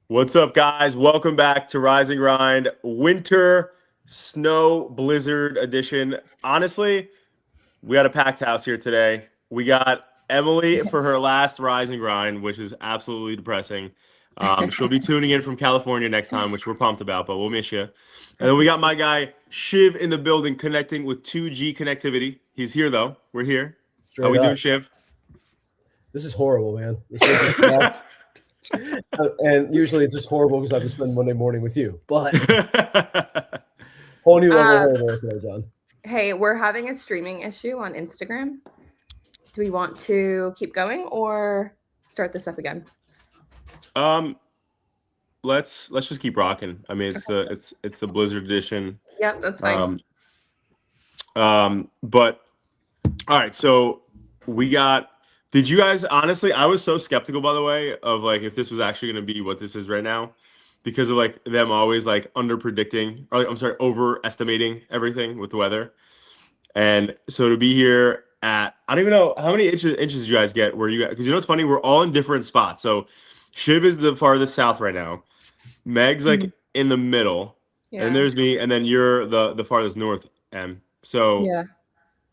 What's up, guys? Welcome back to Rise and Grind Winter Snow Blizzard Edition. Honestly, we got a packed house here today. We got Emily for her last Rise and Grind, which is absolutely depressing. She'll be tuning in from California next time, which we're pumped about, but we'll miss you. And then we got my guy Shiv in the building connecting with 2G connectivity. He's here, though. We're here. How Straight we doing, up. Shiv? This is horrible, man. And usually it's just horrible because I have to spend Monday morning with you. But whole new level of horrible today, John. Hey, we're having a streaming issue on Instagram. Do we want to keep going or start this up again? Let's just keep rocking. I mean, it's the Blizzard edition. Yep, that's fine. But all right, so we got. Did you guys honestly? I was so skeptical, by the way, of like if this was actually going to be what this is right now, because of like them always like under predicting, or like, I'm sorry, overestimating everything with the weather. And so to be here at, I don't even know how many inches did you guys get where you got, because you know what's funny, we're all in different spots. So Shiv is the farthest south right now. Meg's like in the middle, and there's me, and then you're the farthest north, Em. So Yeah.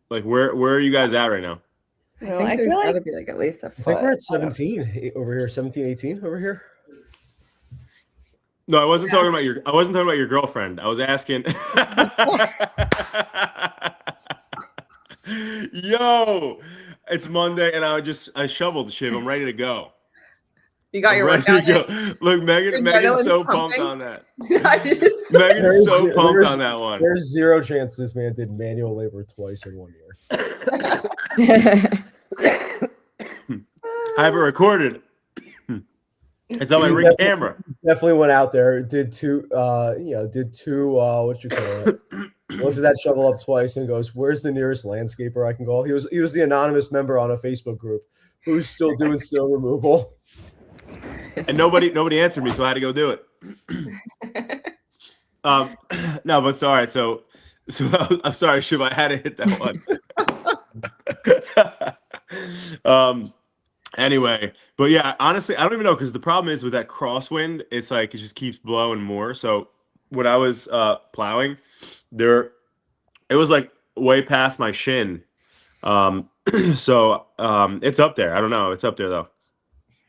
like where are you guys at right now? I feel like it'd be like at least a foot. I think we're at 17 over here, 17, 18 over here. No, I wasn't talking about your girlfriend. I was asking. Yo, it's Monday, and I shoveled Shiv. I'm ready to go. You got your ready to workout. go. Look, Megan's so pumped on that. Megan's so pumped on that one. There's zero chance this man did manual labor twice in 1 year. I have it recorded. It's on my ring camera. Definitely went out there, did two what you call it? Lifted that shovel up twice and goes, "Where's the nearest landscaper I can call?" He was the anonymous member on a Facebook group who's still doing snow removal. And nobody answered me, so I had to go do it. No, but sorry. So I'm sorry, Shiv. I had to hit that one. Anyway, but yeah, honestly, I don't even know, because the problem is with that crosswind, it's like it just keeps blowing more. So when I was plowing, it was like way past my shin. So it's up there. I don't know. It's up there though.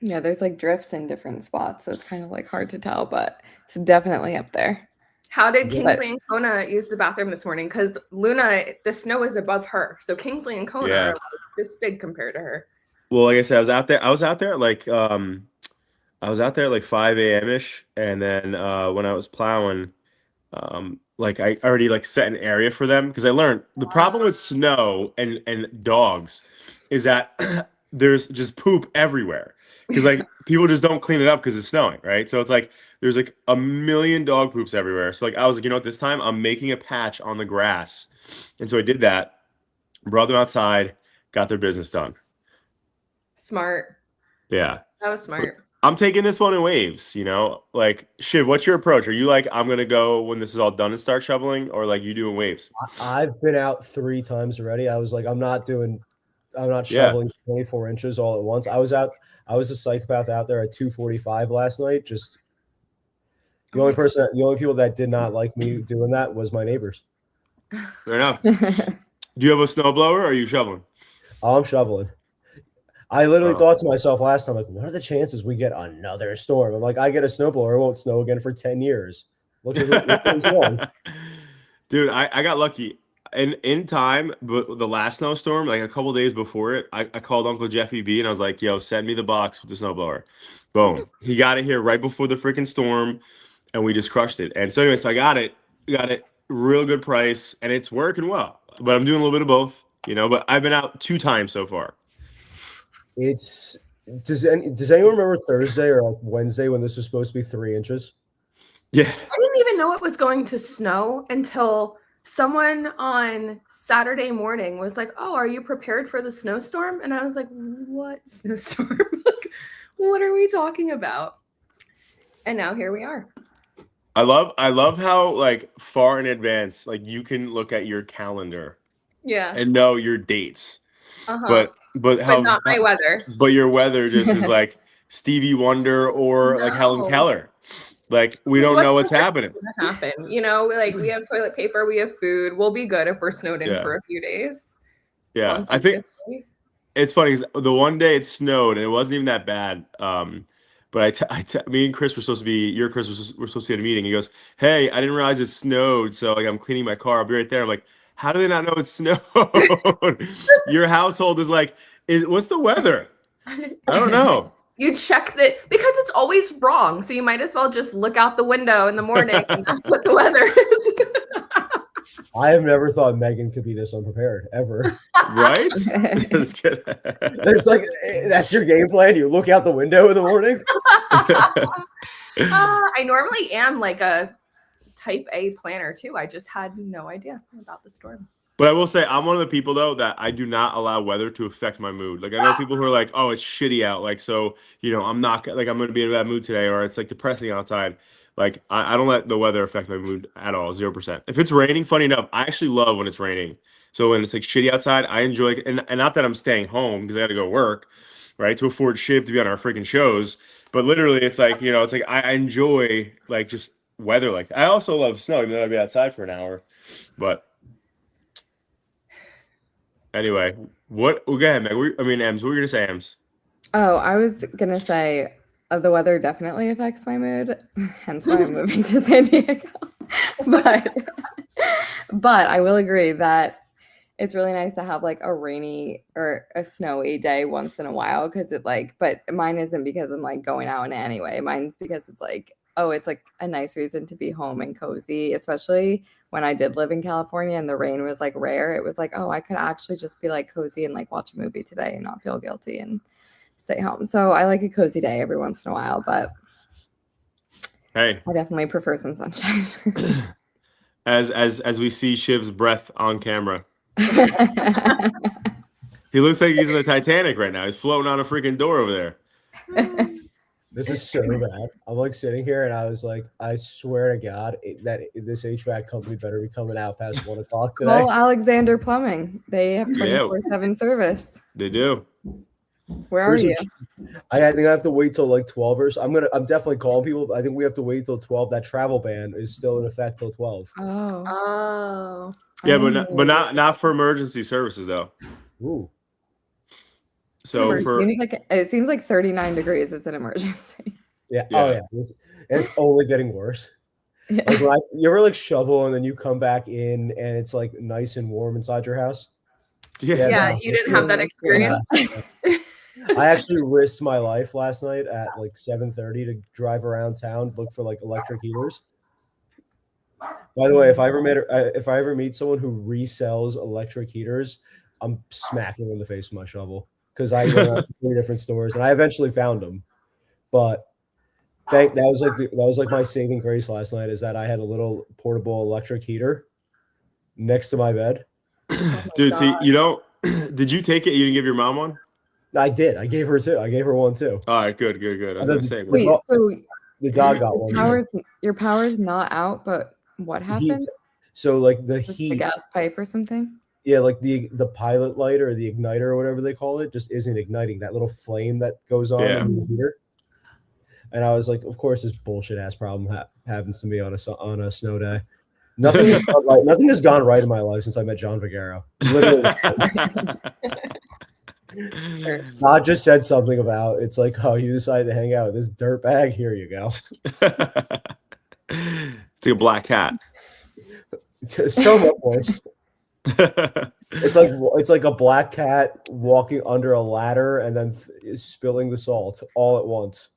Yeah, there's like drifts in different spots, so it's kind of like hard to tell, but it's definitely up there. How did Kingsley and Kona use the bathroom this morning? Because Luna, the snow is above her, so Kingsley and Kona are like this big compared to her. Well, like I said, I was out there like 5 a.m. ish, and then when I was plowing, like I already like set an area for them, because I learned the problem with snow and dogs is that there's just poop everywhere, because like people just don't clean it up because it's snowing, right? So it's like there's like a million dog poops everywhere. So like I was like, you know what, this time I'm making a patch on the grass, and so I did that, brought them outside, got their business done. Smart. Yeah. That was smart. I'm taking this one in waves, you know? Like, Shiv, what's your approach? Are you like, I'm going to go when this is all done and start shoveling, or like you do in waves? I've been out 3 times already. I was like, I'm not shoveling 24 inches all at once. I was a psychopath out there at 2:45 last night. Just the only people that did not like me doing that was my neighbors. Fair enough. Do you have a snowblower, or are you shoveling? Oh, I'm shoveling. I literally thought to myself last time, like, what are the chances we get another storm? I'm like, I get a snowblower, it won't snow again for 10 years. Look at who's wrong. Dude, I got lucky. In time, but the last snowstorm, like a couple days before it, I called Uncle Jeffy B, and I was like, yo, send me the box with the snowblower. Boom. He got it here right before the freaking storm, and we just crushed it. And so anyway, so I got it real good price, and it's working well. But I'm doing a little bit of both, you know, but I've been out 2 times so far. Does anyone remember Thursday or like Wednesday when this was supposed to be 3 inches? Yeah. I didn't even know it was going to snow until someone on Saturday morning was like, "Oh, are you prepared for the snowstorm?" And I was like, "What snowstorm? Like, what are we talking about?" And now here we are. I love how like far in advance, like you can look at your calendar, and know your dates. But not my weather. But your weather just is like Stevie Wonder or like Helen No. Keller. Like we don't know what's happening. Gonna happen, you know. Like we have toilet paper, we have food. We'll be good if we're snowed in for a few days. Yeah, I think it's funny because the one day it snowed and it wasn't even that bad. But me and Chris were supposed to be, your Chris we're supposed to be at a meeting. He goes, "Hey, I didn't realize it snowed, so like I'm cleaning my car. I'll be right there." I'm like, "How do they not know it snowed?" Your household is like, what's the weather? I don't know. You check that because it's always wrong. So you might as well just look out the window in the morning and that's what the weather is. I have never thought Megan could be this unprepared ever. Right? It's like that's your game plan. You look out the window in the morning. I normally am like a type A planner too. I just had no idea about the storm. But I will say, I'm one of the people, though, that I do not allow weather to affect my mood. Like, I know people who are like, oh, it's shitty out. Like, so, you know, I'm not, like, I'm going to be in a bad mood today, or it's, like, depressing outside. Like, I don't let the weather affect my mood at all, 0%. If it's raining, funny enough, I actually love when it's raining. So when it's, like, shitty outside, I enjoy it. And not that I'm staying home because I got to go work, right, to afford Shiv to be on our freaking shows. But literally, it's like, you know, it's like I enjoy, like, just weather like that. I also love snow, even though I'd be outside for an hour. But anyway, well, go ahead, Meg. Ems, what were you gonna say, Ems? Oh, I was gonna say the weather definitely affects my mood, hence why I'm moving to San Diego. But I will agree that it's really nice to have like a rainy or a snowy day once in a while because it like, but mine isn't because I'm like going out in it anyway. Mine's because it's like, oh, it's like a nice reason to be home and cozy, especially when I did live in California and the rain was like rare. It was like, oh, I could actually just be like cozy and like watch a movie today and not feel guilty and stay home. So I like a cozy day every once in a while, but hey, I definitely prefer some sunshine. as we see Shiv's breath on camera. He looks like he's in the Titanic right now. He's floating on a freaking door over there. This is so bad. I'm like sitting here and I was like, I swear to God that this HVAC company better be coming out past 1 o'clock today. Call Alexander Plumbing. They have 24/7 service. They do. Where are you? I think I have to wait till like 12 or so. I'm definitely calling people. But I think we have to wait till 12. That travel ban is still in effect till 12. Oh. Yeah, but not for emergency services though. Ooh. So it seems like 39 degrees is an emergency. Yeah. Oh yeah. It's only getting worse. Yeah. Like you ever like shovel and then you come back in and it's like nice and warm inside your house? Yeah, you didn't have that experience. I actually risked my life last night at like 7:30 to drive around town, look for like electric heaters. By the way, if I ever meet someone who resells electric heaters, I'm smacking them in the face with my shovel because I went out to 3 different stores and I eventually found them. But that was like my saving grace last night is that I had a little portable electric heater next to my bed. Dude, see, you know, did you take it? You didn't give your mom one? I did. I gave her one too. All right, good. I was gonna say, wait, so the dog got one. Your power's not out, but what happened? So like the heat, the gas pipe or something. Yeah, like the pilot light or the igniter or whatever they call it just isn't igniting. That little flame that goes on in the heater. And I was like, of course, this bullshit ass problem happens to me on a snow day. Nothing has gone right in my life since I met John Vigero. Literally. God just said something about it's like, oh, you decided to hang out with this dirt bag. Here you go. It's like a black cat. So much worse. It's like a black cat walking under a ladder and then spilling the salt all at once.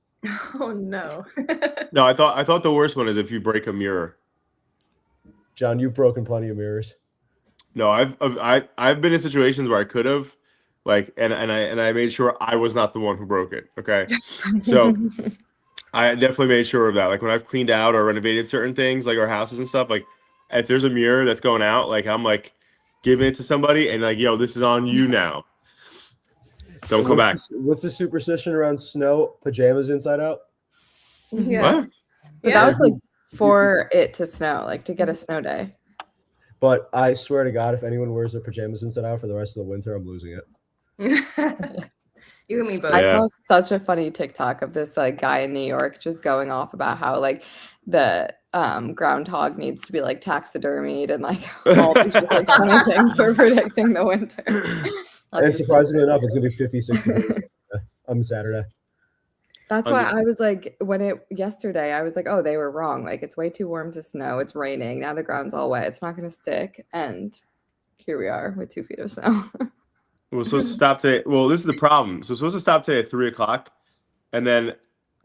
Oh no. No, I thought the worst one is if you break a mirror. John, you've broken plenty of mirrors. No, I've been in situations where I could have, like, and I made sure I was not the one who broke it. Okay, so I definitely made sure of that. Like when I've cleaned out or renovated certain things, like our houses and stuff, like if there's a mirror that's going out, like I'm like giving it to somebody and like, yo, this is on you now. Don't come back. What's the superstition around snow? Pajamas inside out? Yeah. What? But that was like for it to snow, like to get a snow day. But I swear to God, if anyone wears their pajamas inside out for the rest of the winter, I'm losing it. You and me both. I Yeah. saw such a funny TikTok of this like guy in New York just going off about how like the groundhog needs to be like taxidermied and like all these just like funny things for predicting the winter. And surprisingly enough, it's gonna be 50, 60 degrees on Saturday. That's why I was like, yesterday, I was like, oh, they were wrong. Like, it's way too warm to snow. It's raining. Now the ground's all wet. It's not going to stick. And here we are with 2 feet of snow. We're supposed to stop today. Well, this is the problem. So we're supposed to stop today at 3:00, and then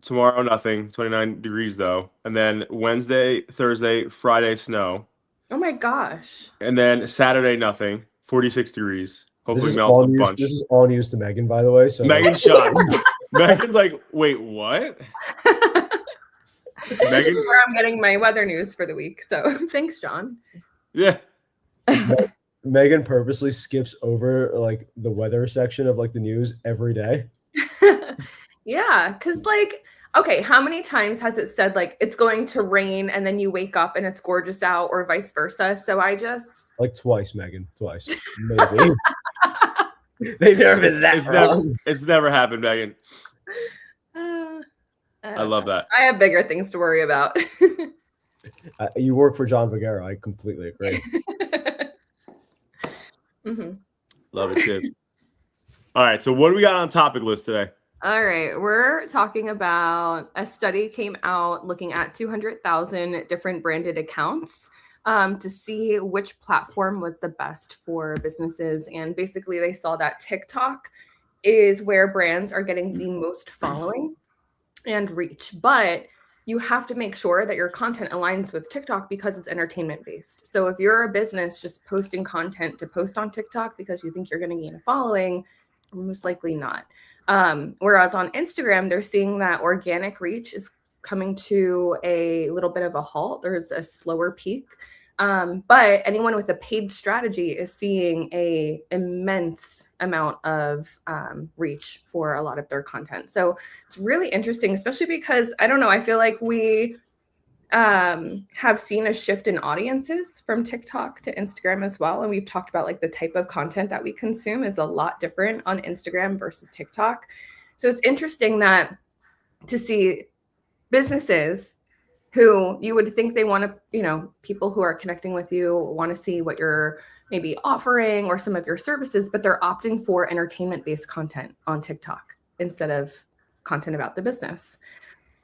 tomorrow nothing. 29 degrees though, and then Wednesday, Thursday, Friday snow, Oh my gosh. and then Saturday nothing. 46 degrees. This Hopefully is melt all a news. bunch. This is all news to Megan, by the way. So Megan's shocked. Megan's like, wait, what? This Megan? is where I'm getting my weather news for the week. So thanks, John. Yeah. Megan purposely skips over like the weather section of like the news every day. Yeah, because like, okay, how many times has it said like it's going to rain and then you wake up and it's gorgeous out, or vice versa? So I just Like twice, Megan. Twice. Maybe. They never been that wrong. It's never happened, Megan. I love that. I have bigger things to worry about. You work for John Viguera. I completely agree. Mm-hmm. Love it too. All right, so what do we got on topic list today? All right, we're talking about a study came out looking at 200,000 different branded accounts to see which platform was the best for businesses. And basically they saw that TikTok is where brands are getting the most following and reach. But you have to make sure that your content aligns with TikTok because it's entertainment based. So if you're a business just posting content to post on TikTok because you think you're going to gain a following, most likely not. Whereas on Instagram, they're seeing that organic reach is coming to a little bit of a halt. There's a slower peak. But anyone with a paid strategy is seeing a immense amount of reach for a lot of their content. So it's really interesting, especially because I don't know, I feel like we have seen a shift in audiences from TikTok to Instagram as well. And we've talked about like the type of content that we consume is a lot different on Instagram versus TikTok. So it's interesting that to see businesses who you would think they want to, you know, people who are connecting with you want to see what you're maybe offering or some of your services, but they're opting for entertainment-based content on TikTok instead of content about the business.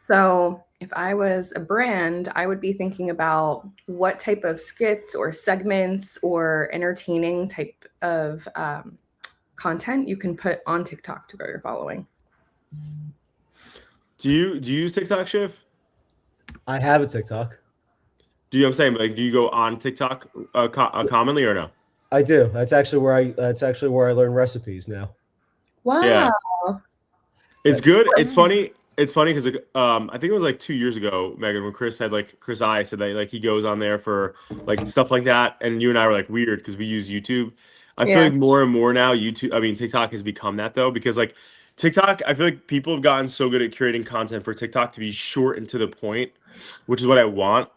So if I was a brand, I would be thinking about what type of skits or segments or entertaining type of content you can put on TikTok to grow your following. Do you use TikTok, Shiv? I have a TikTok. Do you know what I'm saying? Like, do you go on TikTok commonly or no? I do. That's actually where I learn recipes now. Wow. Yeah. It's good. It's funny. It's funny because I think it was like 2 years ago, Megan, when Chris I said that like he goes on there for like stuff like that, and you and I were like weird because we use YouTube. I feel like more and more now TikTok has become that though, because like TikTok, I feel like people have gotten so good at creating content for TikTok to be short and to the point, which is what I want.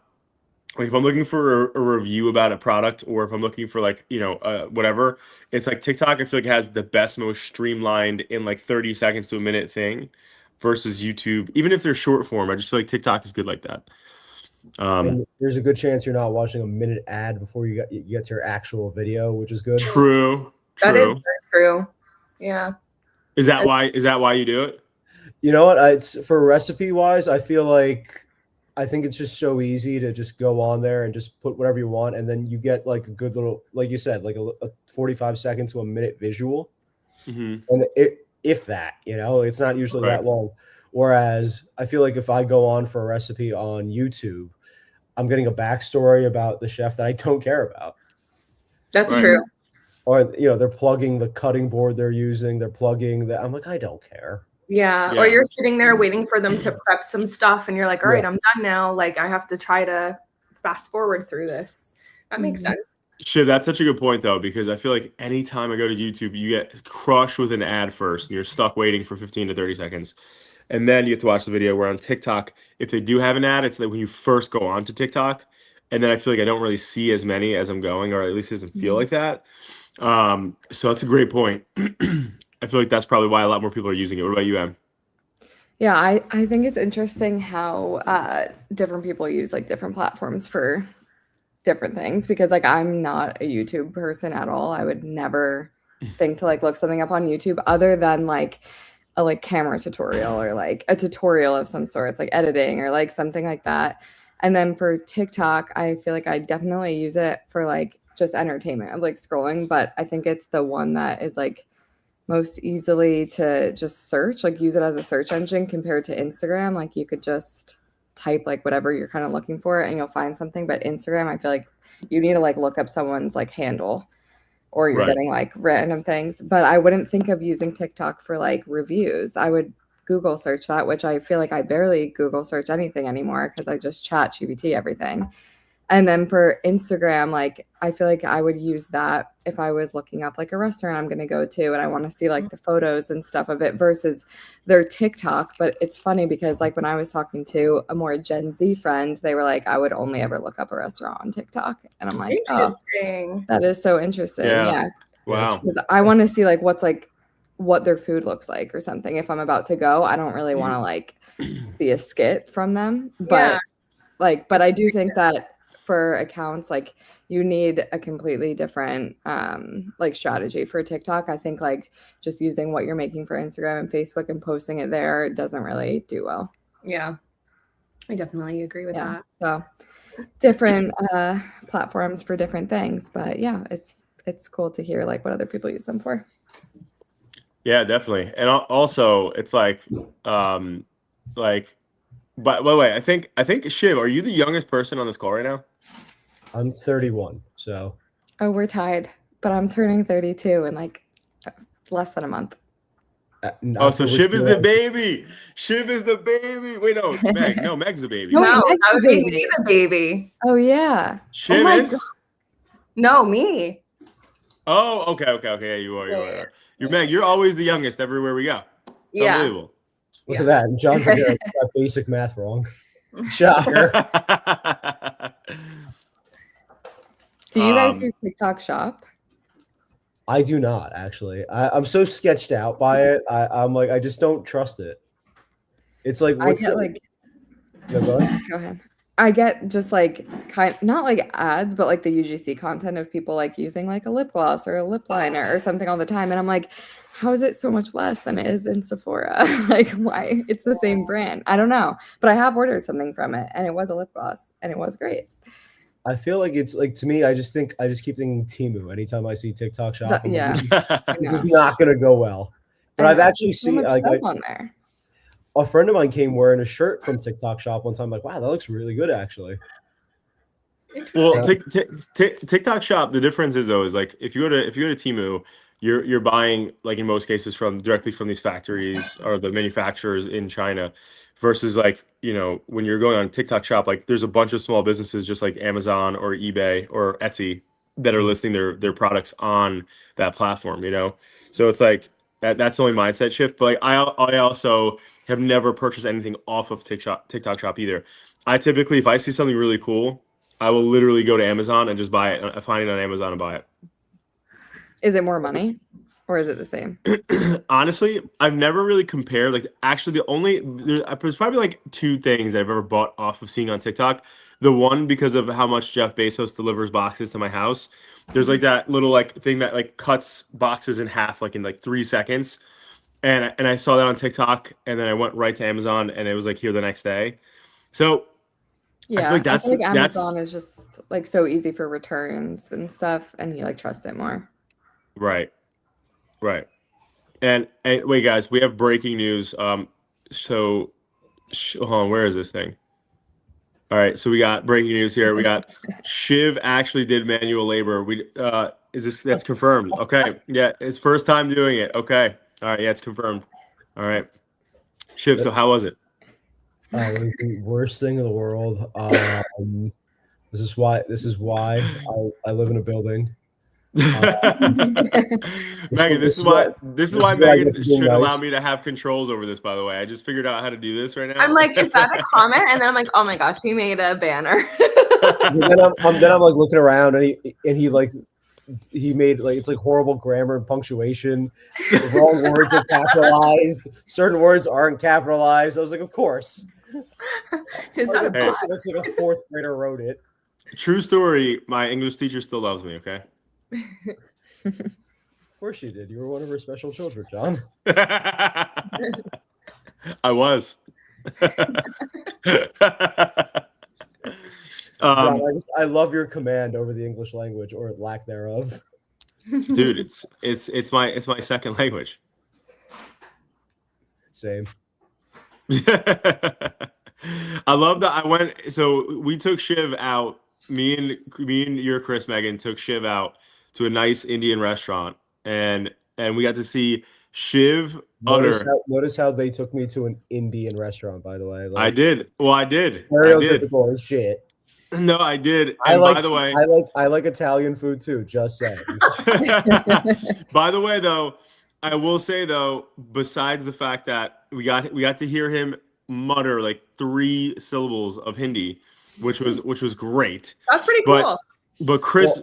Like if I'm looking for a review about a product, or if I'm looking for like, whatever, it's like TikTok, I feel like has the best, most streamlined in like 30 seconds to a minute thing versus YouTube. Even if they're short form, I just feel like TikTok is good like that. And there's a good chance you're not watching a minute ad before you get to your actual video, which is good. True. That is very true. Yeah. Is that why you do it? You know what? It's for recipe wise, I think it's just so easy to just go on there and just put whatever you want, and then you get like a good little, like you said, like a 45 second to a minute visual. Mm-hmm. And if that, it's not usually that long. Whereas I feel like if I go on for a recipe on YouTube, I'm getting a backstory about the chef that I don't care about. That's true. Or they're plugging the cutting board they're using. They're plugging that. I'm like, I don't care. Yeah. Or you're sitting there waiting for them to prep some stuff, and you're like, all right, I'm done now. Like I have to try to fast forward through this. That makes sense. Shit, that's such a good point though, because I feel like anytime I go to YouTube, you get crushed with an ad first, and you're stuck waiting for 15 to 30 seconds. And then you have to watch the video. Where on TikTok, if they do have an ad, it's like when you first go on to TikTok. And then I feel like I don't really see as many as I'm going, or at least it doesn't feel like that. So that's a great point. I feel like that's probably why a lot more people are using it. What about you, Em? Yeah, I think it's interesting how different people use like different platforms for different things because like I'm not a YouTube person at all. I would never think to like look something up on YouTube other than like a like camera tutorial or like a tutorial of some sort. It's like editing or like something like that. And then for TikTok, I feel like I definitely use it for like just entertainment of like scrolling, but I think it's the one that is like most easily to just search, like use it as a search engine compared to Instagram. Like you could just type like whatever you're kind of looking for and you'll find something. But Instagram, I feel like you need to like look up someone's like handle or you're Right. getting like random things. But I wouldn't think of using TikTok for like reviews. I would Google search that, which I feel like I barely Google search anything anymore because I just ChatGPT everything. And then for Instagram, like I feel like I would use that if I was looking up like a restaurant I'm going to go to and I want to see like the photos and stuff of it versus their TikTok. But it's funny because like when I was talking to a more Gen Z friend, they were like, I would only ever look up a restaurant on TikTok. And I'm like, oh, Interesting. that is so interesting. Yeah. Yeah. Wow. Because I want to see like what their food looks like or something. If I'm about to go, I don't really want to like see a skit from them. But but I do think that for accounts, like you need a completely different like strategy for TikTok. I think like just using what you're making for Instagram and Facebook and posting it there doesn't really do well. Yeah, I definitely agree with that. So different platforms for different things, but yeah, it's cool to hear like what other people use them for. Yeah, definitely. And also it's like by the way, I think Shiv, are you the youngest person on this call right now? I'm 31, so. Oh, we're tied, but I'm turning 32 in like less than a month. Oh, so Shiv is the baby. Shiv is the baby. Wait, no, it's Meg. No, Meg's the baby. No, Meg's that would the be baby. me, the baby. Oh yeah. Shiv my is? God. No, me. Oh, okay. Yeah, you are. You're Meg. You're always the youngest everywhere we go. It's unbelievable. Look at that. And John Vergara got basic math wrong. Shocker. Do you guys use TikTok Shop? I do not actually. I'm so sketched out by it. I'm like, I just don't trust it. It's like, what's I get No, go ahead. Go ahead. I get just like not like ads, but like the UGC content of people like using like a lip gloss or a lip liner or something all the time. And I'm like, how is it so much less than it is in Sephora? Like, why? It's the same brand. I don't know. But I have ordered something from it and it was a lip gloss and it was great. I feel like it's like, to me, I just keep thinking Temu anytime I see TikTok Shop. Yeah. This is not going to go well. But I've actually so seen much like stuff on there. A friend of mine came wearing a shirt from TikTok Shop one time. I'm like, wow, that looks really good, actually. Well, TikTok Shop, the difference is though, is like if you go to Temu, you're buying like in most cases directly from these factories or the manufacturers in China, versus like, you know, when you're going on TikTok Shop, like there's a bunch of small businesses just like Amazon or eBay or Etsy that are listing their products on that platform, you know. So it's like that's the only mindset shift. But like I also have never purchased anything off of TikTok Shop either. I typically, if I see something really cool, I will literally go to Amazon and just buy it. I find it on Amazon and buy it. Is it more money or is it the same? Honestly, I've never really compared. Like, actually, there's probably like two things I've ever bought off of seeing on TikTok. The one, because of how much Jeff Bezos delivers boxes to my house. There's like that little like thing that like cuts boxes in half like in like 3 seconds. And I saw that on TikTok, and then I went right to Amazon, and it was like here the next day. So yeah, I feel like Amazon is just like so easy for returns and stuff, and you like trust it more. Right. And wait, guys, we have breaking news. So hold on, where is this thing? All right, so we got breaking news here. We got Shiv actually did manual labor. That's confirmed? Okay, yeah, it's first time doing it. Okay. All right, yeah, it's confirmed. All right. Shiv, so how was it? It was the worst thing in the world. This is why I live in a building. Megan, this is why Megan should allow me to have controls over this, by the way. I just figured out how to do this right now. I'm like, is that a comment? And then I'm like, oh my gosh, he made a banner. then I'm like looking around and he like he made like it's like horrible grammar and punctuation. The wrong words are capitalized. Certain words aren't capitalized. I was like, of course. Is that a Of course, it looks like a fourth grader wrote it. True story. My English teacher still loves me. Okay. Of course you did. You were one of her special children, John. I was. John, I love your command over the English language or lack thereof. Dude, it's my second language. Same. I love that I went. So we took Shiv out. Me and your Chris Megan took Shiv out to a nice Indian restaurant, and we got to see Shiv utter. Notice how they took me to an Indian restaurant. By the way, I did. Well, I did. Stereotypical as shit. No, I did. And by the way, I like Italian food too. Just saying. By the way, though, I will say though, besides the fact that we got to hear him mutter like 3 syllables of Hindi, which was great. That's pretty cool. But Chris,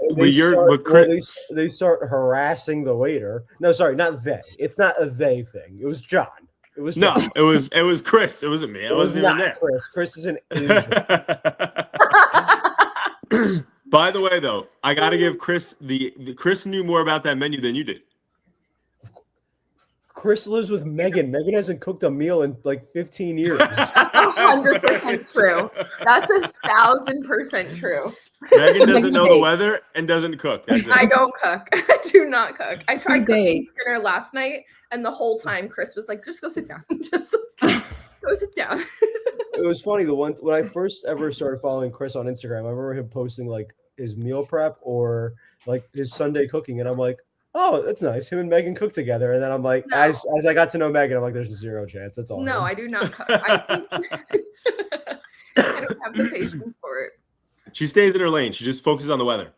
they start harassing the waiter. No, sorry, not they. It's not a they thing. It was John. It was John. No, it was Chris. It wasn't me. It wasn't even there. Chris. Chris is an Asian. By the way, though, I got to give Chris Chris knew more about that menu than you did. Chris lives with Megan. Megan hasn't cooked a meal in like 15 years. 100% true. That's 1,000% true. Megan doesn't know the weather and doesn't cook. That's it. I don't cook. I do not cook. I tried cooking dinner last night, and the whole time Chris was like, "Just go sit down. Just go sit down." It was funny. When I first ever started following Chris on Instagram, I remember him posting like his meal prep or like his Sunday cooking, and I'm like, "Oh, that's nice. Him and Megan cook together." And then I'm like, no. as I got to know Megan, I'm like, "There's 0 chance. That's all." No, I do not cook. I don't have the patience for it. She stays in her lane. She just focuses on the weather.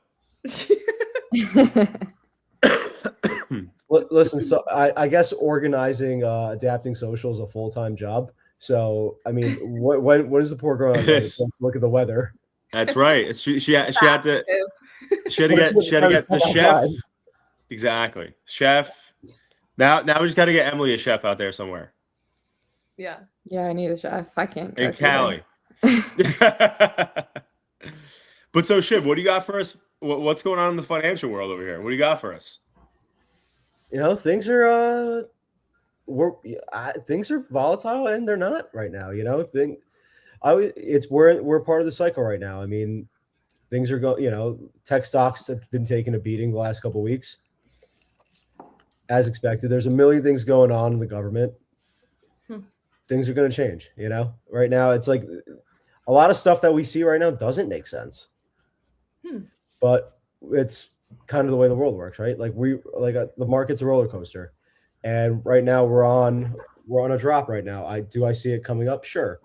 Listen, so I guess organizing, adapting social is a full-time job. So, I mean, when is the poor girl? Let's look at the weather. That's right. She had to get the chef. Exactly, chef. Now we just got to get Emily a chef out there somewhere. Yeah. Yeah, I need a chef. I can't cook in Cali. But so Shiv, what do you got for us? What's going on in the financial world over here? What do you got for us? You know, things are things are volatile and they're not right now. You know, we're part of the cycle right now. I mean, things are going. You know, tech stocks have been taking a beating the last couple of weeks, as expected. There's a million things going on in the government. Things are going to change. You know, right now it's like a lot of stuff that we see right now doesn't make sense. But it's kind of the way the world works, right? Like the market's a roller coaster, and right now we're on a drop right now. I see it coming up, sure,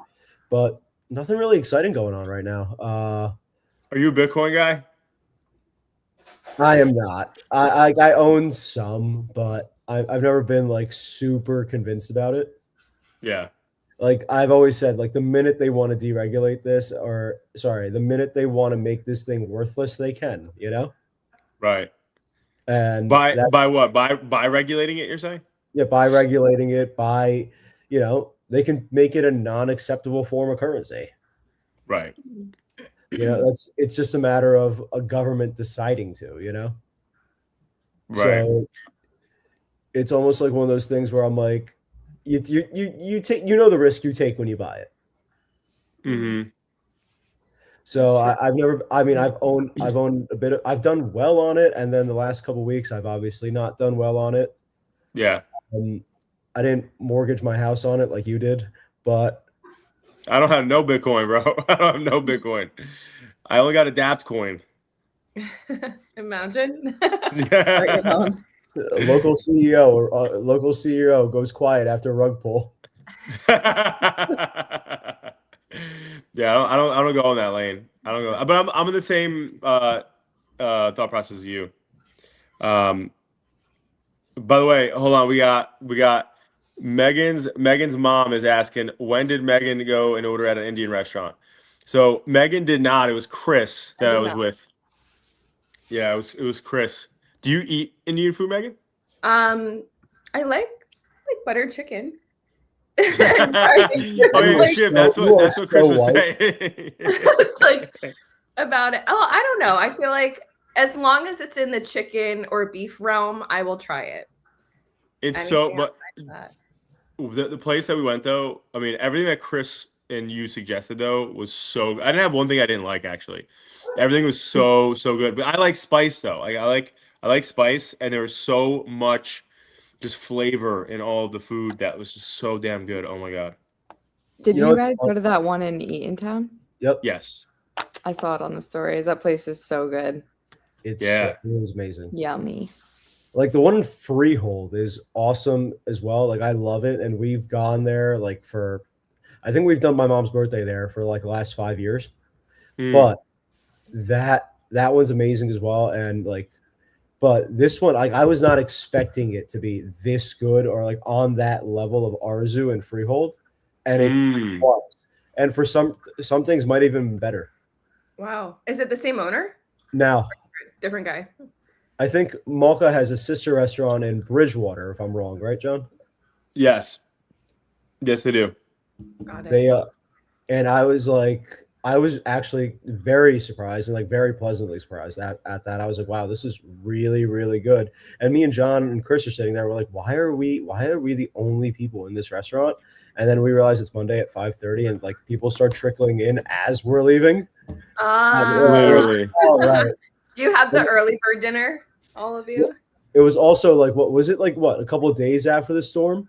but nothing really exciting going on right now. Are you a Bitcoin guy? I am not. I own some, but I've never been like super convinced about it. Yeah. Like I've always said, like the minute they want to deregulate this, the minute they want to make this thing worthless, they can, you know? Right. And by what? By regulating it, you're saying? Yeah, by regulating it, they can make it a non-acceptable form of currency. Right. You know, it's just a matter of a government deciding to, you know? Right. So it's almost like one of those things where I'm like, you take, you know, the risk you take when you buy it. Mm-hmm. So I've owned a bit. I've done well on it, and then the last couple of weeks, I've obviously not done well on it. Yeah. I didn't mortgage my house on it like you did, but I don't have no Bitcoin, bro. I don't have no Bitcoin. I only got Adapt Coin. Imagine. Yeah. Local CEO goes quiet after rug pull. Yeah, I don't go on that lane. I don't go, but I'm in the same thought process as you. By the way, hold on. We got Megan's mom is asking, when did Megan go and order at an Indian restaurant? So Megan did not. It was Chris that I was with. Yeah, it was Chris. Do you eat Indian food, Megan? I like buttered chicken. Oh yeah, Shiv, that's what Chris was saying. It's like about it. Oh, I don't know. I feel like as long as it's in the chicken or beef realm, I will try it. It's Anything so, but that. the place that we went though, I mean, everything that Chris and you suggested though was so. I didn't have one thing I didn't like actually. Everything was so good. But I like spice though. Like I like spice, and there was so much just flavor in all of the food that was just so damn good. Oh my god. Did you guys go to that one in Eatontown? Yep. Yes. I saw it on the stories. That place is so good. It was amazing. Yummy. Like the one in Freehold is awesome as well. Like I love it, and we've gone there like for, I think we've done my mom's birthday there for like the last 5 years. But that one's amazing as well, and like, but this one, like I was not expecting it to be this good or like on that level of Arzu and Freehold, and it was. And for some things might even be better. Wow. Is it the same owner? Now, different guy. I think Malka has a sister restaurant in Bridgewater, if I'm wrong, right, John? Yes. Yes, they do. Got it. They and I was actually very surprised and like very pleasantly surprised at that. I was like, wow, this is really, really good. And me and John and Chris are sitting there. We're like, why are we the only people in this restaurant? And then we realize it's Monday at 5:30, and like people start trickling in as we're leaving. Literally. All right. You had the early bird dinner, all of you? It was also like, what was it like? What, a couple of days after the storm?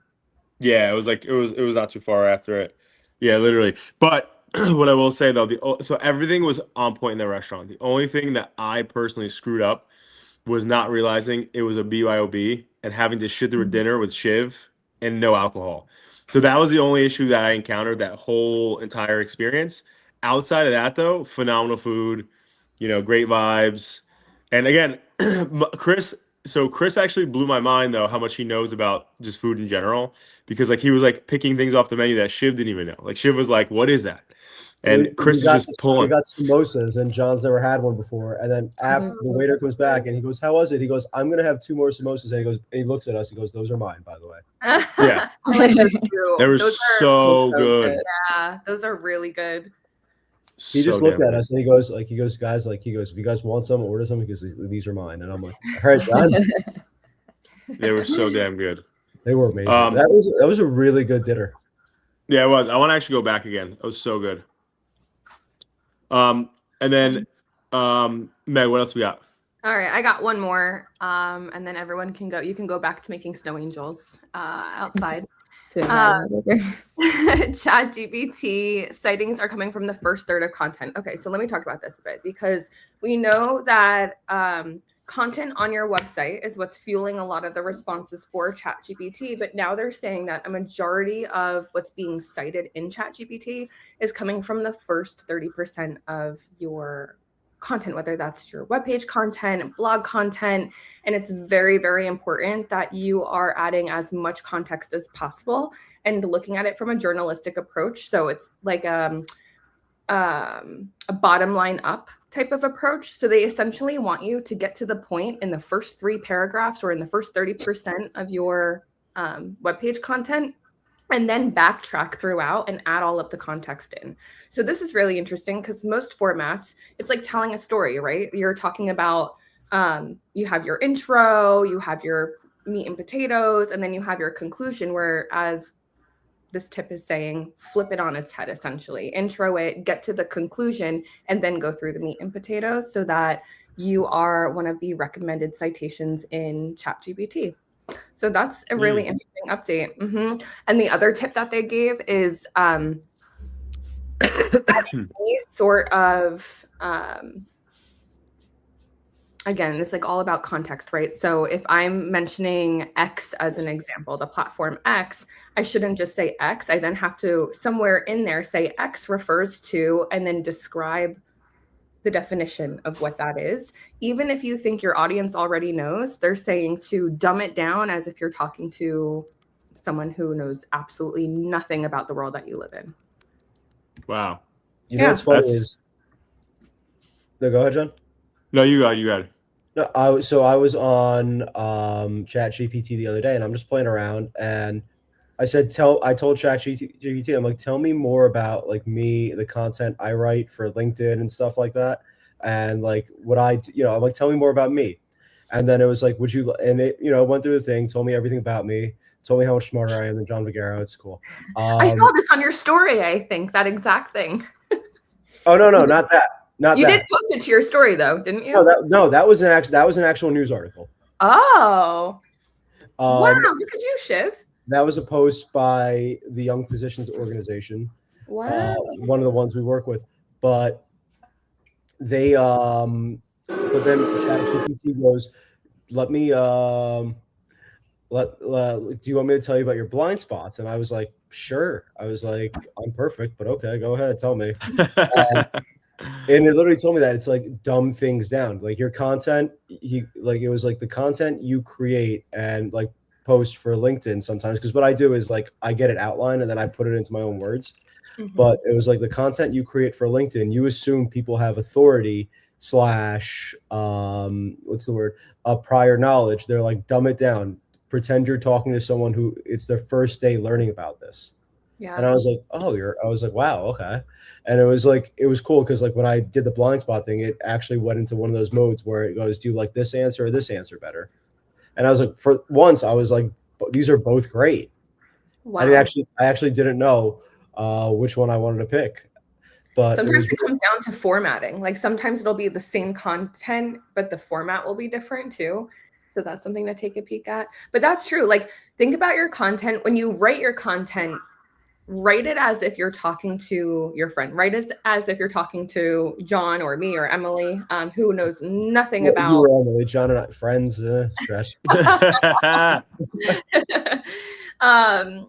Yeah, it was like it was not too far after it. Yeah, literally. But what I will say though, so everything was on point in the restaurant. The only thing that I personally screwed up was not realizing it was a BYOB and having to shit through a dinner with Shiv and no alcohol. So that was the only issue that I encountered that whole entire experience. Outside of that, though, phenomenal food, great vibes. And again, Chris actually blew my mind, though, how much he knows about just food in general, because like he was like picking things off the menu that Shiv didn't even know. Like Shiv was like, "What is that?" And Chris is just pulling. We got samosas, and John's never had one before. And then after the waiter comes back, and he goes, "How was it?" He goes, "I'm gonna have 2 more samosas." And he looks at us. He goes, "Those are mine, by the way." Yeah, I like those too. they were so good. Yeah, those are really good. He just looked at us and he goes, guys, if you guys want some, order some because these are mine. And I'm like, all right, John. They were so damn good. They were amazing. That was a really good dinner. Yeah, it was. I want to actually go back again. It was so good. And then, Meg, what else we got? All right, I got one more. And then everyone can go. You can go back to making snow angels outside. ChatGPT sightings are coming from the first third of content. Okay, so let me talk about this a bit, because we know that content on your website is what's fueling a lot of the responses for ChatGPT, but now they're saying that a majority of what's being cited in ChatGPT is coming from the first 30% of your content, whether that's your webpage content, blog content. And it's very, very important that you are adding as much context as possible and looking at it from a journalistic approach. So it's like a bottom line up type of approach. So they essentially want you to get to the point in the first 3 paragraphs or in the first 30% of your webpage content, and then backtrack throughout and add all of the context in. So this is really interesting because most formats, it's like telling a story, right? You're talking about, you have your intro, you have your meat and potatoes, and then you have your conclusion, whereas this tip is saying, flip it on its head, essentially. Intro it, get to the conclusion, and then go through the meat and potatoes so that you are one of the recommended citations in ChatGPT. So that's a really interesting update. And the other tip that they gave is any sort of, again, it's like all about context, right? So if I'm mentioning X as an example, the platform X, I shouldn't just say X. I then have to somewhere in there say X refers to, and then describe the definition of what that is. Even if you think your audience already knows, they're saying to dumb it down as if you're talking to someone who knows absolutely nothing about the world that you live in. Wow. You know what's funny is... No, go ahead, John. No, you got it. No, I was on ChatGPT the other day, and I'm just playing around, and I told ChatGPT, I'm like, tell me more about like me, the content I write for LinkedIn and stuff like that, and like what I'm like, tell me more about me, and then it was like, would you? And it, went through the thing, told me everything about me, told me how much smarter I am than John Vigero. It's cool. I saw this on your story. I think that exact thing. Oh no, not that. Not you that. did post it to your story though, didn't you? No, that was an actual news article. Oh, wow! Look at you, Shiv. That was a post by the Young Physicians Organization. Wow. One of the ones we work with, but they but then ChatGPT goes, let me do you want me to tell you about your blind spots? And I was like, sure. I was like, I'm perfect, but okay, go ahead, tell me. And it literally told me that it's like dumb things down, like your content. It was like the content you create and like post for LinkedIn sometimes, because what I do is like I get it outlined and then I put it into my own words. Mm-hmm. But it was like the content you create for LinkedIn, you assume people have authority / what's the word, prior knowledge. They're like, dumb it down, pretend you're talking to someone who it's their first day learning about this. Yeah. And I was like, I was like, wow, okay. And it was cool because like when I did the blind spot thing, it actually went into one of those modes where it goes, do you like this answer or this answer better? And I was like, for once, I was like, these are both great. Wow. I actually didn't know which one I wanted to pick. But sometimes it comes down to formatting. Like sometimes it'll be the same content, but the format will be different too. So that's something to take a peek at. But that's true. Like think about your content. When you write your content, write it as if you're talking to your friend. Write it as if you're talking to John or me or Emily, who knows nothing about. You were Emily, John and I, friends. Stress.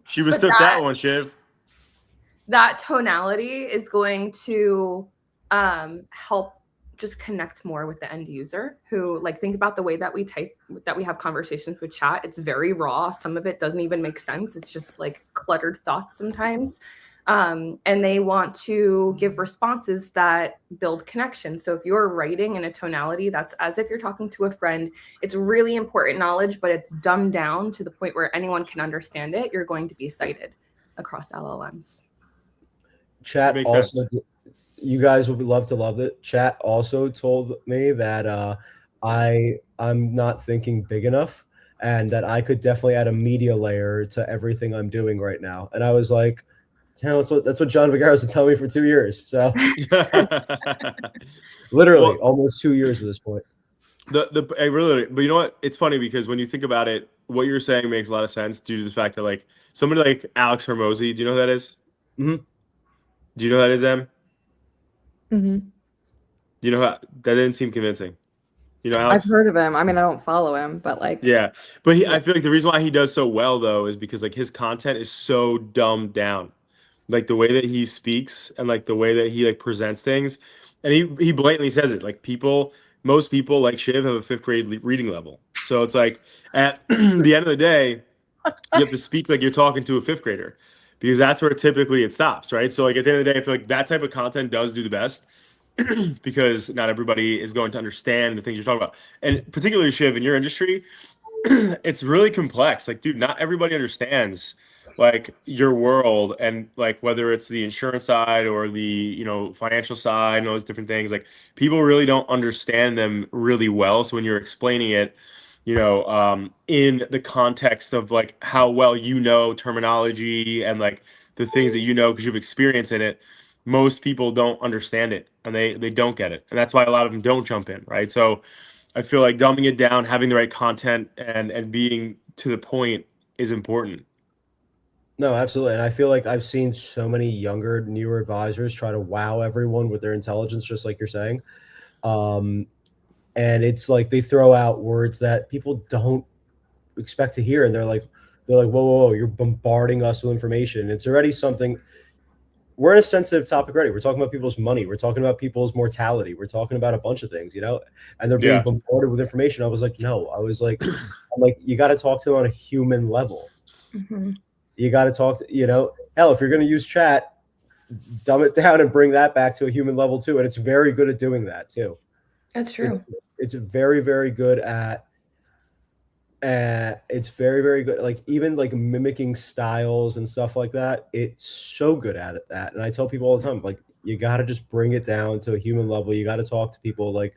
She mistook that one, Shiv. That tonality is going to help just connect more with the end user who like think about the way that we type, that we have conversations with chat. It's very raw. Some of it doesn't even make sense. It's just like cluttered thoughts sometimes. And they want to give responses that build connection. So if you're writing in a tonality that's as if you're talking to a friend, it's really important knowledge, but it's dumbed down to the point where anyone can understand it. You're going to be cited across LLMs. Chat also, you guys would love to love it. Chat also told me that I'm not thinking big enough and that I could definitely add a media layer to everything I'm doing right now. And I was like, that's what John Vigero's been telling me for 2 years. So literally almost 2 years at this point. But you know what? It's funny because when you think about it, what you're saying makes a lot of sense due to the fact that like somebody like Alex Hormozy, do you know who that is? Mm-hmm. Do you know who that is, Em? Mm-hmm. You know that didn't seem convincing. You know, Alex? I've heard of him. I mean, I don't follow him, but like, yeah. But I feel like the reason why he does so well though is because like his content is so dumbed down, like the way that he speaks and like the way that he like presents things, and he blatantly says it. Like most people like Shiv have a 5th grade reading level, so it's like at the end of the day, you have to speak like you're talking to a 5th grader, because that's where typically it stops, right? So like at the end of the day, I feel like that type of content does do the best. Because not everybody is going to understand the things you're talking about. And particularly, Shiv, in your industry, it's really complex. Like, dude, not everybody understands like your world and like whether it's the insurance side or the, financial side and those different things. Like people really don't understand them really well. So when you're explaining it, in the context of like how well terminology and like the things that because you've experienced in it, most people don't understand it and they don't get it. And that's why a lot of them don't jump in, right? So I feel like dumbing it down, having the right content and being to the point is important. No, absolutely. And I feel like I've seen so many younger, newer advisors try to wow everyone with their intelligence, just like you're saying. And it's like they throw out words that people don't expect to hear. And they're like, whoa, you're bombarding us with information. It's already something. We're in a sensitive topic already. We're talking about people's money. We're talking about people's mortality. We're talking about a bunch of things, and they're being bombarded with information. I was like, no, I'm like, you got to talk to them on a human level. Mm-hmm. You got to talk to, hell, if you're going to use chat, dumb it down and bring that back to a human level too. And it's very good at doing that too. That's true. it's very, very good at it's very, very good. Like even like mimicking styles and stuff like that. It's so good at it that. And I tell people all the time, like you got to just bring it down to a human level. You got to talk to people like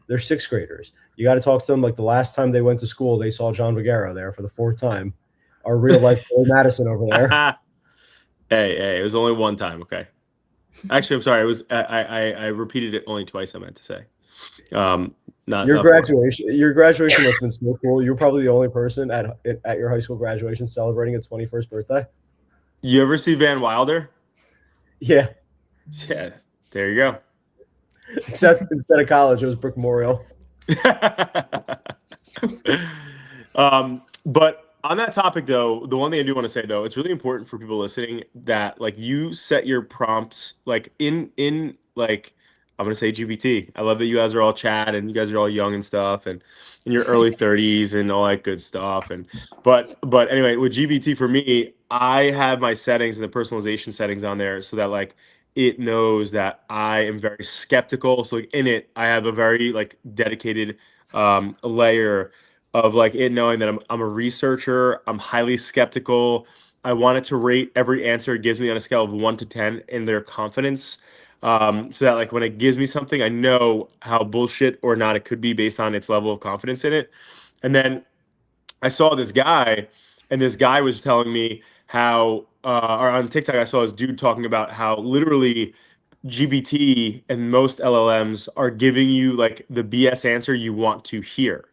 they're sixth graders. You got to talk to them like the last time they went to school, they saw John Vigero there for the fourth time. Our real life Billy Madison over there. Hey, it was only one time. Okay. Actually, I'm sorry. It was I repeated it only twice. I meant to say. Not Your graduation must have been so cool. You're probably the only person at your high school graduation celebrating a 21st birthday. You ever see Van Wilder? Yeah. Yeah. There you go. Except instead of college, it was Brick Memorial. But on that topic, though, the one thing I do want to say, though, it's really important for people listening that like you set your prompts like in like I'm gonna say GPT. I love that you guys are all chat and you guys are all young and stuff and in your early 30s and all that good stuff. And but anyway, with GPT for me, I have my settings and the personalization settings on there so that like it knows that I am very skeptical. So like in it, I have a very like dedicated layer of like it knowing that I'm a researcher, I'm highly skeptical. I want it to rate every answer it gives me on a scale of 1 to 10 in their confidence. So that like when it gives me something, I know how bullshit or not it could be based on its level of confidence in it. And then I saw this guy, and this guy was telling me how, or on TikTok, I saw this dude talking about how literally GPT and most LLMs are giving you like the BS answer you want to hear.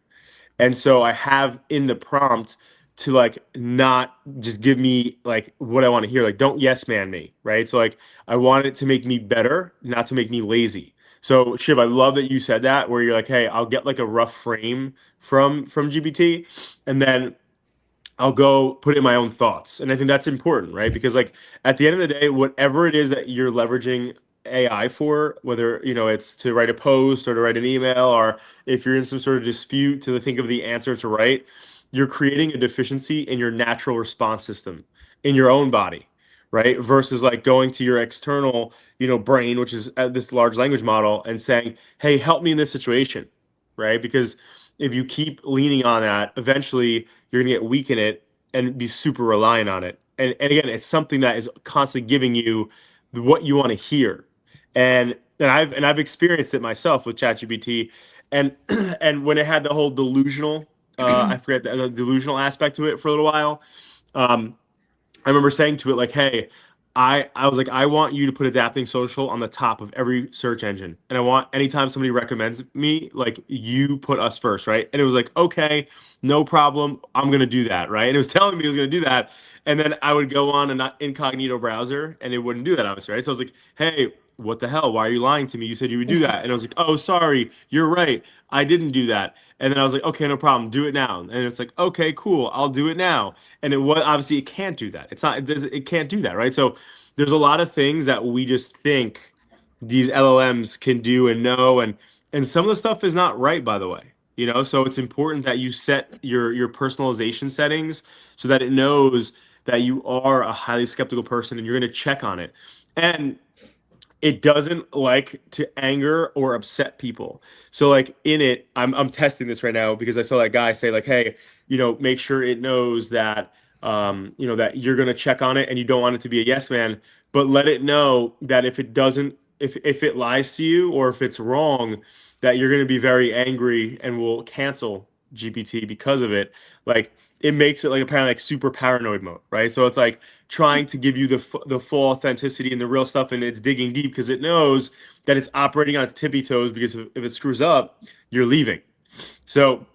And so I have in the prompt to like not just give me like what I want to hear. Like don't yes man me, right? So like I want it to make me better, not to make me lazy. So Shiv, I love that you said that where you're like, hey, I'll get like a rough frame from GPT and then I'll go put in my own thoughts. And I think that's important, right? Because like at the end of the day, whatever it is that you're leveraging AI for, whether it's to write a post or to write an email, or if you're in some sort of dispute to think of the answer to write, you're creating a deficiency in your natural response system in your own body, right? Versus like going to your external, brain, which is this large language model, and saying, "Hey, help me in this situation," right? Because if you keep leaning on that, eventually you're gonna get weak in it and be super reliant on it. And again, it's something that is constantly giving you what you want to hear. And I've experienced it myself with ChatGPT, and and when it had the whole delusional, I forget the delusional aspect to it for a little while. Um, I remember saying to it like, "Hey, I was like, I want you to put adapting social on the top of every search engine, and I want anytime somebody recommends me, like you put us first, right?" And it was like, "Okay, no problem, I'm gonna do that," right? And it was telling me it was gonna do that, and then I would go on an incognito browser, and it wouldn't do that, obviously, right? So I was like, "Hey, what the hell? Why are you lying to me? You said you would do that," and I was like, "Oh, sorry, you're right, I didn't do that." And then I was like, "Okay, no problem, do it now." And it's like, "Okay, cool, I'll do it now." And it was obviously it can't do that. It's not it can't do that, right? So there's a lot of things that we just think these LLMs can do and know, and some of the stuff is not right, by the way. So it's important that you set your personalization settings so that it knows that you are a highly skeptical person and you're going to check on it. And it doesn't like to anger or upset people. So like in it, I'm testing this right now because I saw that guy say like, "Hey, make sure it knows that that you're gonna check on it and you don't want it to be a yes man, but let it know that if it doesn't, if it lies to you or if it's wrong, that you're gonna be very angry and will cancel GPT because of it." Like it makes it like apparently like super paranoid mode, right? So it's like trying to give you the full authenticity and the real stuff, and it's digging deep because it knows that it's operating on its tippy toes because if it screws up, you're leaving. So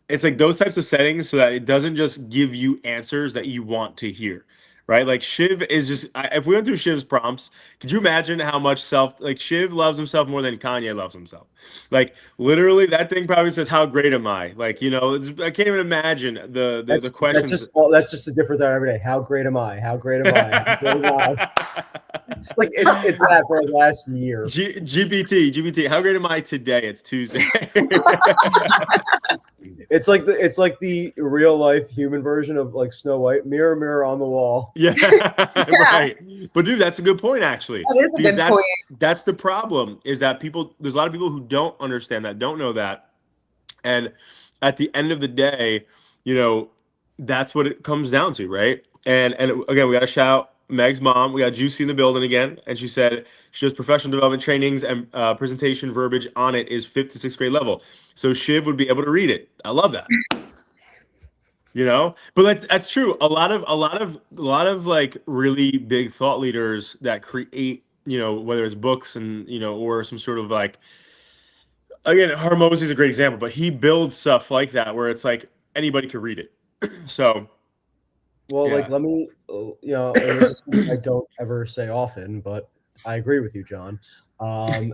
it's like those types of settings so that it doesn't just give you answers that you want to hear, right? Like Shiv is just, if we went through Shiv's prompts, could you imagine how much like Shiv loves himself more than Kanye loves himself? Like literally that thing probably says, "How great am I?" Like, I can't even imagine the questions. That's just a different thing every day. How great am I? How great am I? How great am I? It's like it's that for like last year. GPT, how great am I today? It's Tuesday. It's like the real life human version of like Snow White. Mirror, mirror on the wall. Yeah, right. But dude, that's a good point actually. That is a Because good point. that's the problem is that there's a lot of people who don't understand that, don't know that. And at the end of the day, that's what it comes down to, right? And again, we got to shout Meg's mom. We got Juicy in the building again, and she said she does professional development trainings and presentation verbiage on it is 5th to 6th grade level. So Shiv would be able to read it. I love that. But that's true. A lot of like really big thought leaders that create, whether it's books and or some sort of like, again, Hormozi is a great example, but he builds stuff like that where it's like anybody could read it. So, well, yeah. like let me, and this is something I don't ever say often, but I agree with you, John. And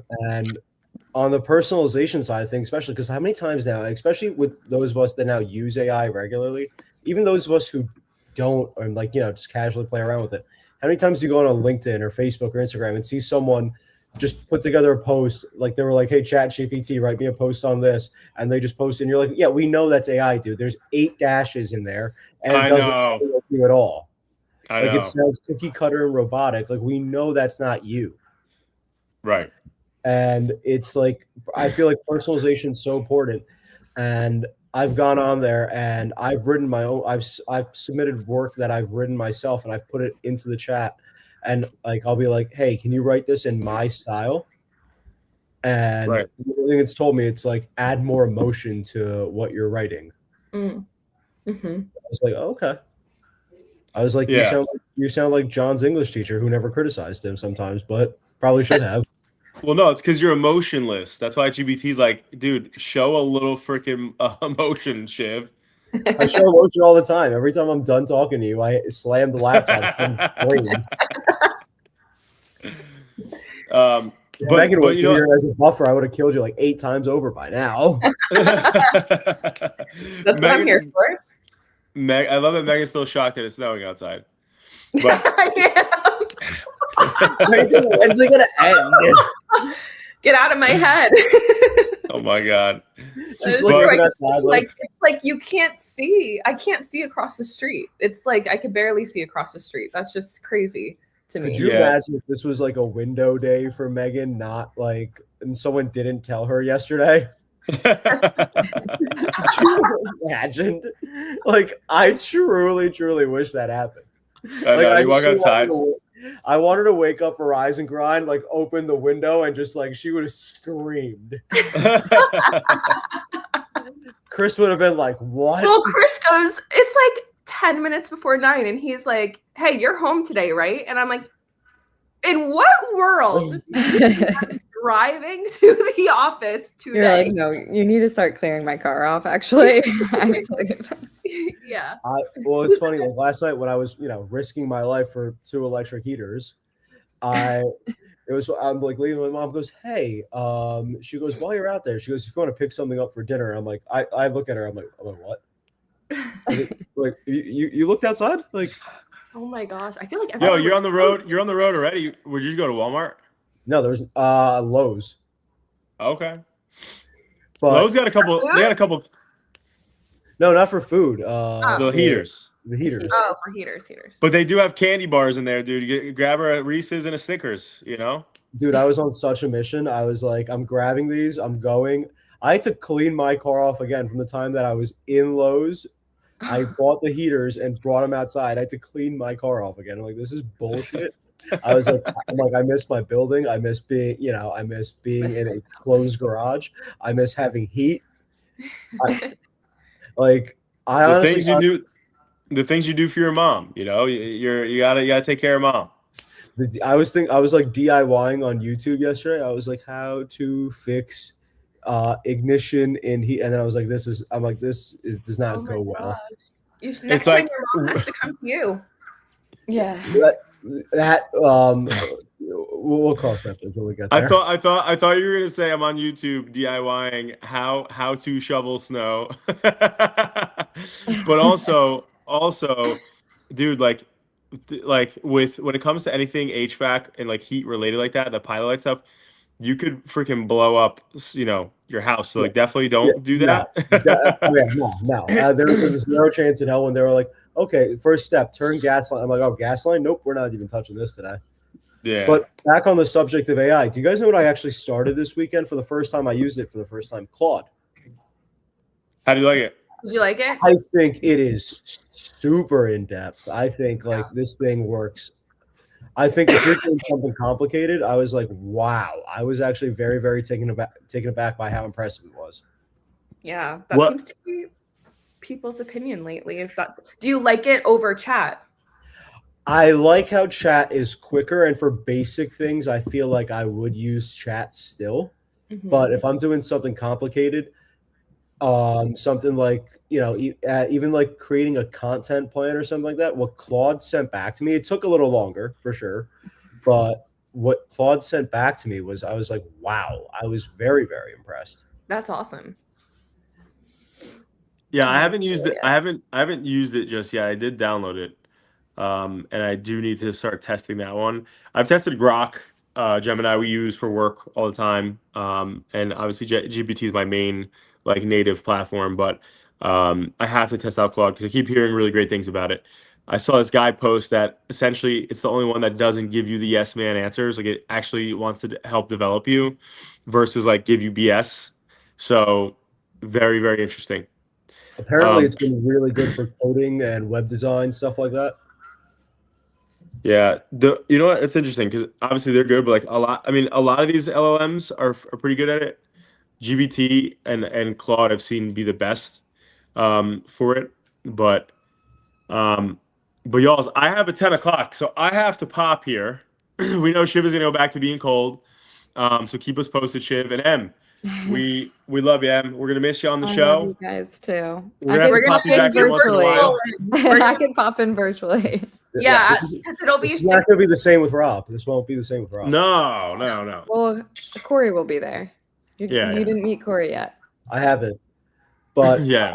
on the personalization side of things, especially because how many times now, especially with those of us that now use AI regularly, even those of us who don't, or like, just casually play around with it, how many times do you go on a LinkedIn or Facebook or Instagram and see someone just put together a post, like they were like, hey, ChatGPT, write me a post on this, and they just post it, and you're like, yeah, we know that's AI, dude. There's 8 dashes in there, and it doesn't sound like you at all. I like know. It sounds cookie cutter and robotic. Like we know that's not you. Right. And it's like, I feel like personalization is so important. And I've gone on there and I've written my own, I've submitted work that I've written myself and I've put it into the chat. And like, I'll be like, hey, can you write this in my style? And right. the thing it's told me, it's like, add more emotion to what you're writing. Mm-hmm. I was like, oh, okay. I was like, yeah. you sound like John's English teacher who never criticized him sometimes, but probably should have. Well, no, it's because you're emotionless. That's why GBT's like, dude, show a little freaking emotion, Shiv. I show emotion all the time. Every time I'm done talking to you, I slam the laptop and scream. If Megan was here as a buffer, I would have killed you like 8 times over by now. That's what I'm here for. I love that Megan's still shocked that it's snowing outside. But when's it gonna end? Get out of my head. Oh my god. It's like you can't see. I can't see across the street. It's like I could barely see across the street. That's just crazy to me. Could you imagine if this was like a window day for Megan, not like, and someone didn't tell her yesterday? Could you imagine? Like, I truly wish that happened. I walk outside. I want her to wake up for Rise and Grind, like open the window and just like she would have screamed. Chris would have been like, what? Well, Chris goes, it's like 10 minutes before 9, and he's like, hey, you're home today, right? And I'm like, in what world driving to the office today? You're like, no, you need to start clearing my car off, actually. Yeah. Well, it's funny. Like last night when I was, risking my life for 2 electric heaters, I'm like leaving. My mom goes, hey, she goes, while you're out there, she goes, if you want to pick something up for dinner, I'm like, I look at her, I'm like, what? Like you looked outside? Like, oh my gosh, I feel like you're on the road. You're on the road already. Where did you go to Walmart? No, there was Lowe's. Okay. But Lowe's got a couple. They got a couple. No, not for food. The heaters. The heaters. Oh, for heaters. But they do have candy bars in there, dude. You grab her a Reese's and a Snickers, Dude, I was on such a mission. I was like, I'm grabbing these. I'm going. I had to clean my car off again from the time that I was in Lowe's. I bought the heaters and brought them outside. I had to clean my car off again. I'm like, this is bullshit. I was like, I miss my building. I miss being, in a closed garage. I miss having heat. The things you do for your mom, you gotta take care of mom. I was like DIYing on YouTube yesterday. I was like, how to fix ignition in heat, and then I was like, this does not go well. Next time your mom has to come to you. Yeah. We'll cross that bridge when we get there. I thought you were gonna say I'm on YouTube DIYing how to shovel snow, but also, dude, like with when it comes to anything HVAC and like heat related like that, the pilot light stuff, you could freaking blow up, your house. So Yeah. like, definitely Yeah, don't do no, that. yeah, no. There was zero chance in hell when they were like, okay, first step, turn gas line. I'm like, oh, gas line? Nope, we're not even touching this today. Yeah. But back on the subject of AI, do you guys know what I actually started this weekend for the first time? I used it for the first time. Claude. How do you like it? Did you like it? I think it is super in depth. I think like this thing works. I think if you're doing something complicated, I was like, wow. I was actually very, very taken aback by how impressive it was. Yeah, that seems to be people's opinion lately. Do you like it over chat? I like how chat is quicker, and for basic things, I feel like I would use chat still. But if I'm doing something complicated, something like even like creating a content plan or something like that, what Claude sent back to me, it took a little longer for sure, but what Claude sent back to me was, I was like, wow, I was very, very impressed. That's awesome. Yeah, I haven't used it. I haven't used it just yet. I did download it. And I do need to start testing that one. I've tested Grok, Gemini we use for work all the time. And obviously GPT is my main like native platform, but I have to test out Claude because I keep hearing really great things about it. I saw this guy post that essentially it's the only one that doesn't give you the yes man answers. Like it actually wants to help develop you versus like give you BS. So very, very interesting. Apparently it's been really good for coding and web design, stuff like that. Yeah, you know what? It's interesting because obviously they're good, but like a lot of these LLMs are pretty good at it. GBT and Claude I've seen be the best for it, but y'all, I have a 10 o'clock, so I have to pop here. We know Shiv is gonna go back to being cold, so keep us posted, Shiv and Em. We love you, Em. We're gonna miss you on the I show. love you guys too. We're gonna pop you back in once in a while. I can pop in virtually. Yeah, it'll be. It's not going to be the same with Rob. This won't be the same with Rob. No. Well, Corey will be there. You didn't meet Corey yet. I haven't, but yeah,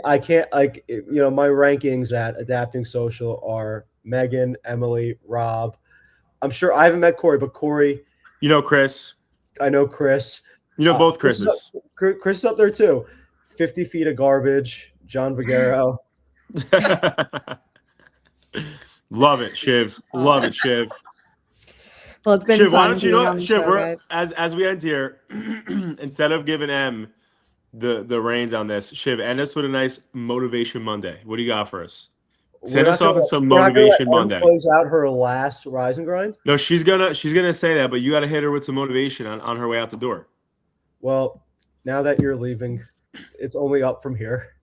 I can't like my rankings at Adapting Social are Megan, Emily, Rob. I'm sure I haven't met Corey, but Corey. You know Chris. I know Chris. You know both Chris's. Chris is up there too. 50 Feet of Garbage, John Vigero. Love it, Shiv. Love it, Shiv. Well, it's been Shiv, fun. why don't you know Shiv, Shiv, as we end here, instead of giving Em the reins on this, Shiv, end us with a nice motivation Monday. What do you got for us? Send us off with some motivation Monday. Close out her last Rise and Grind. No, she's gonna say that, but you got to hit her with some motivation on her way out the door. Well, now that you're leaving, it's only up from here.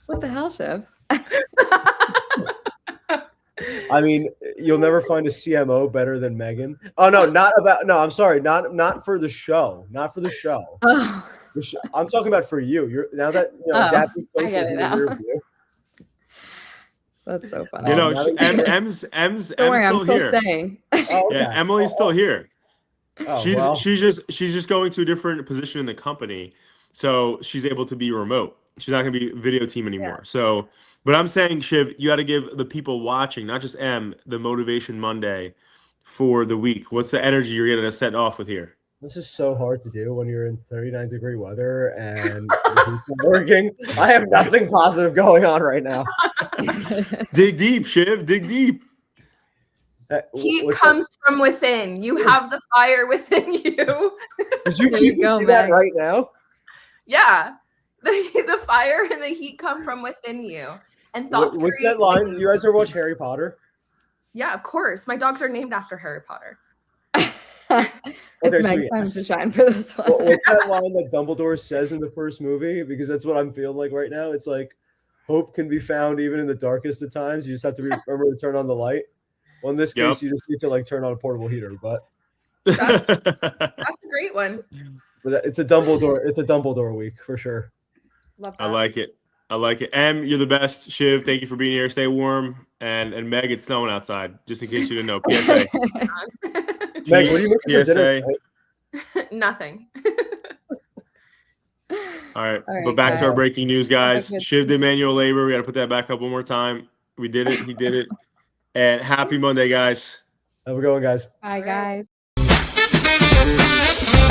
What the hell, Shiv? I mean, you'll never find a CMO better than Megan. Oh no, I'm sorry, not for the show, not for the show. Oh. I'm talking about for you. You're now that Adapting Social is in the rear view. That's so funny. Em's still here. Staying. Oh, okay. Yeah, Emily's still here. Oh, she's just going to a different position in the company, so she's able to be remote. She's not going to be video team anymore. Yeah. So, but I'm saying, Shiv, you got to give the people watching, not just Em, the motivation Monday for the week. What's the energy you're going to set off with here? This is so hard to do when you're in 39-degree weather and it's not working. I have nothing positive going on right now. Dig deep, Shiv. Dig deep. Heat comes from within. You have the fire within you. Did you keep doing that right now? Yeah. The fire and the heat come from within you. And thoughts. What's that line? You guys ever watch Harry Potter? Yeah, of course. My dogs are named after Harry Potter. It's Meg's time to shine for this one. What's that line that Dumbledore says in the first movie? Because that's what I'm feeling like right now. It's like, hope can be found even in the darkest of times. You just have to remember to turn on the light. Well, in this case, you just need to like turn on a portable heater. But that's a great one. But it's a Dumbledore week for sure. Love that. I like it. Em, you're the best. Shiv, thank you for being here. Stay warm. And Meg, it's snowing outside. Just in case you didn't know. PSA. Meg, what do you make for dinner? Nothing. All right, but back to our breaking news, guys. Shiv did manual labor. We got to put that back up one more time. We did it. He did it. And happy Monday, guys. Have a good one, guys. Bye, All right. guys.